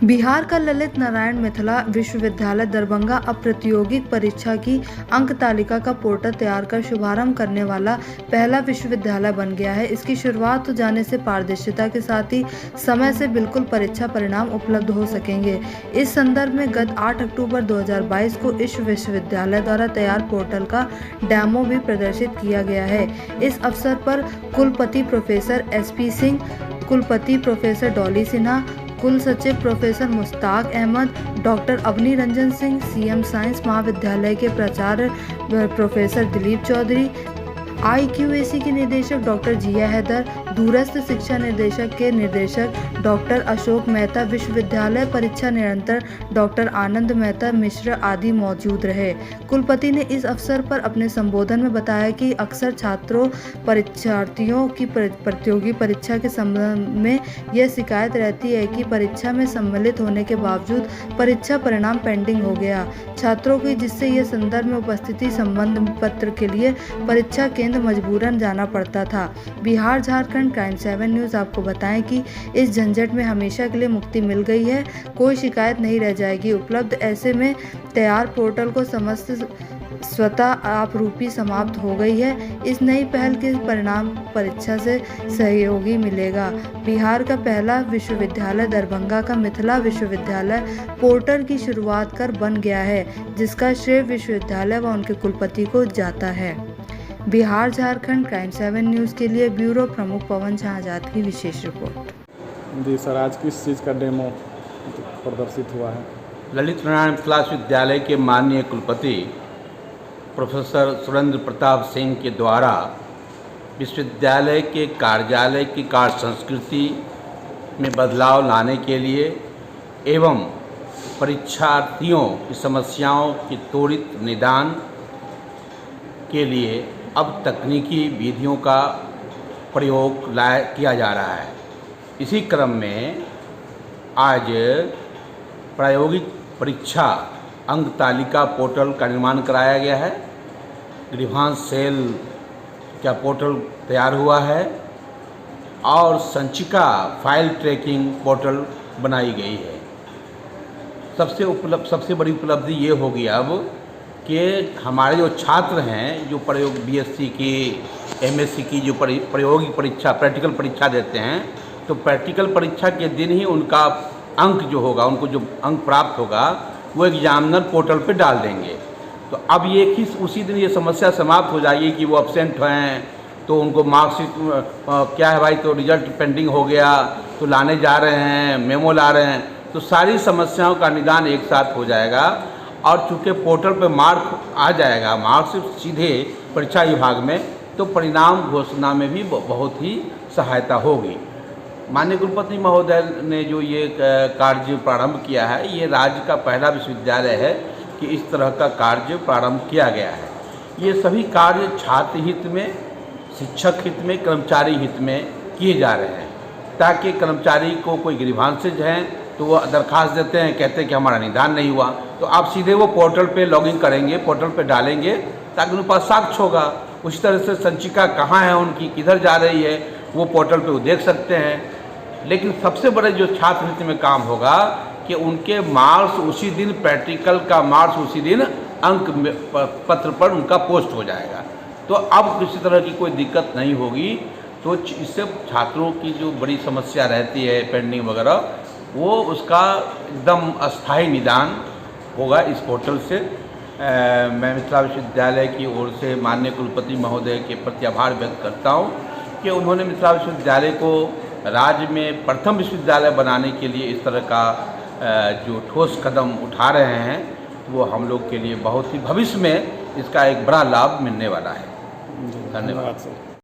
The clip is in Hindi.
बिहार का ललित नारायण मिथिला विश्वविद्यालय दरभंगा अब प्रतियोगिक परीक्षा की अंक तालिका का पोर्टल तैयार कर शुभारंभ करने वाला पहला विश्वविद्यालय बन गया है। इसकी शुरुआत हो जाने से पारदर्शिता के साथ ही समय से बिल्कुल परीक्षा परिणाम उपलब्ध हो सकेंगे। इस संदर्भ में गत 8 अक्टूबर 2022 को इस विश्वविद्यालय द्वारा तैयार पोर्टल का डेमो भी प्रदर्शित किया गया है। इस अवसर पर कुलपति प्रोफेसर SP सिंह, कुलपति प्रोफेसर डॉली सिन्हा, कुल सचिव professor Mushtaq Ahmad, doctor Avani Ranjan Singh, CM science महाविद्यालय के प्राचार्य प्रोफेसर दिलीप चौधरी, IQAC के निदेशक डॉक्टर जिया हैदर, दूरस्थ शिक्षा निर्देशक के निदेशक डॉक्टर अशोक मेहता, विश्वविद्यालय परीक्षा निरंतर डॉक्टर आनंद मेहता मिश्र आदि मौजूद रहे। कुलपति ने इस अवसर पर अपने संबोधन में बताया कि अक्सर छात्रों परीक्षार्थियों की प्रतियोगी परीक्षा के संबंध में यह शिकायत रहती है कि परीक्षा में सम्मिलित होने के बावजूद परीक्षा परिणाम पेंडिंग हो गया छात्रों की, जिससे यह संदर्भ में उपस्थिति संबंध पत्र के लिए परीक्षा केंद्र मजबूरन जाना पड़ता था। बिहार झारखंड क्राइम 7 न्यूज़ आपको बताएं कि इस झंझट में हमेशा के लिए मुक्ति मिल गई है, कोई शिकायत नहीं रह जाएगी उपलब्ध। ऐसे में तैयार पोर्टल को समस्त स्वतः आपरूपी समाप्त हो गई है। इस नई पहल के परिणाम परीक्षा से सहयोगी मिलेगा। बिहार का पहला विश्वविद्यालय दरभंगा का मिथिला विश्वविद्यालय पोर्टल की शुरुआत कर बन गया है, जिसका श्रेय विश्वविद्यालय व उनके कुलपति को जाता है। बिहार झारखंड क्राइम 7 न्यूज़ के लिए ब्यूरो प्रमुख पवन झा आजाद की विशेष रिपोर्ट। जी सर, आज किस चीज़ का डेमो प्रदर्शित हुआ है? ललित नारायण मिथिला विश्वविद्यालय के माननीय कुलपति प्रोफेसर सुरेंद्र प्रताप सिंह के द्वारा विश्वविद्यालय के कार्यालय की कार्य संस्कृति में बदलाव लाने के लिए एवं परीक्षार्थियों की समस्याओं के त्वरित निदान के लिए अब तकनीकी विधियों का प्रयोग किया जा रहा है। इसी क्रम में आज प्रायोगिक परीक्षा अंक तालिका पोर्टल का निर्माण कराया गया है। ग्रीवांस सेल का पोर्टल तैयार हुआ है और संचिका फाइल ट्रैकिंग पोर्टल बनाई गई है। सबसे बड़ी उपलब्धि ये होगी अब कि हमारे जो छात्र हैं जो प्रयोग BSc की MSc की जो प्रायोगिक परीक्षा प्रैक्टिकल परीक्षा देते हैं, तो प्रैक्टिकल परीक्षा के दिन ही उनका अंक जो होगा, उनको जो अंक प्राप्त होगा वो एग्जामिनर पोर्टल पे डाल देंगे। तो अब ये किस उसी दिन ये समस्या समाप्त हो जाएगी कि वो एब्सेंट हैं तो उनको मार्कशीट क्या है भाई, तो रिजल्ट पेंडिंग हो गया तो लाने जा रहे हैं, मेमो ला रहे हैं, तो सारी समस्याओं का निदान एक साथ हो जाएगा। और चूँकि पोर्टल पे मार्क आ जाएगा, मार्कशीट सीधे परीक्षा विभाग में, तो परिणाम घोषणा में भी बहुत ही सहायता होगी। माननीय कुलपति महोदय ने जो ये कार्य प्रारंभ किया है, ये राज्य का पहला विश्वविद्यालय है कि इस तरह का कार्य प्रारंभ किया गया है। ये सभी कार्य छात्र हित में, शिक्षक हित में, कर्मचारी हित में किए जा रहे हैं, ताकि कर्मचारी को कोई ग्रीवांसेज हैं तो वो दरखास्त देते हैं, कहते हैं कि हमारा निदान नहीं हुआ, तो आप सीधे वो पोर्टल पे लॉगिन करेंगे, पोर्टल पे डालेंगे ताकि उनके पास साक्ष्य होगा। उसी तरह से संचिका कहाँ है उनकी, किधर जा रही है, वो पोर्टल पे वो देख सकते हैं। लेकिन सबसे बड़े जो छात्र हित में काम होगा कि उनके मार्क्स उसी दिन, प्रैक्टिकल का मार्क्स उसी दिन अंक पत्र पर उनका पोस्ट हो जाएगा। तो अब किसी तरह की कोई दिक्कत नहीं होगी। तो इससे छात्रों की जो बड़ी समस्या रहती है पेंडिंग वगैरह, वो उसका एकदम अस्थायी निदान होगा इस पोर्टल से। मैं मिथिला विश्वविद्यालय की ओर से माननीय कुलपति महोदय के प्रति आभार व्यक्त करता हूँ कि उन्होंने मिथिला विश्वविद्यालय को राज्य में प्रथम विश्वविद्यालय बनाने के लिए इस तरह का जो ठोस कदम उठा रहे हैं, वो हम लोग के लिए बहुत ही भविष्य में इसका एक बड़ा लाभ मिलने वाला है। धन्यवाद सर।